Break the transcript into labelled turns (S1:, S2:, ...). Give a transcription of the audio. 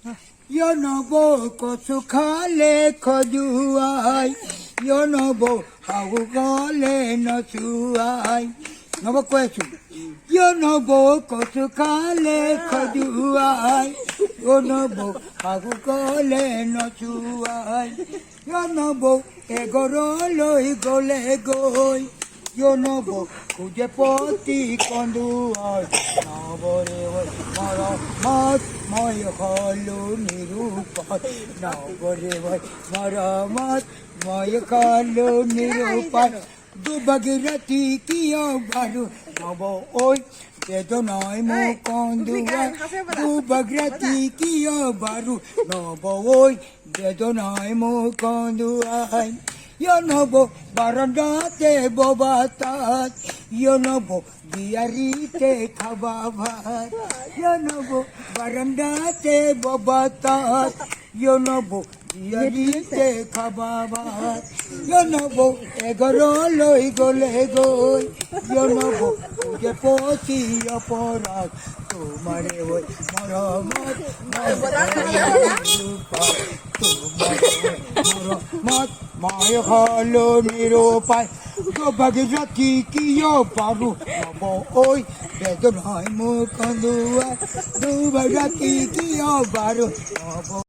S1: নবো কচু খালে খজুয়াই নবো হাউ গলে নচুয়াই নব কয়েছু নবো কচু খালে খজুয়াই নবো হাউ গলে নচুয়াই নবো এগর লই গলে গই নব খুঁজে পতি কন্দুয়াই নবরে মর মত ময় হলু নিরূপায় নবরে মর মত ময় হলু নিরূপায় দুবগিরতি কিয় বারু নব ওই বেদনায় মো কন্দুয়াই দুবগিরতি কিয় বারু নব ওই বেদনায় মো কন্দুয়াই নবো বারান্দাতে ববাতাত নবো বিয়ারিতে খাবা ভাত নবো বারান্দাতে ববাতাত নবো বিয়ারিতে খাবা ভাত নবো এগরো লই গলে গই নবো যে পচি অপরাধ তোমারে ওই মরমত মরমত মায় হলো নিরূপায় দুবগিরতি কিয় বারু নব ওই বেদনায় মুখ কন্দুয়াই দুবগিরতি কিয় বারু নব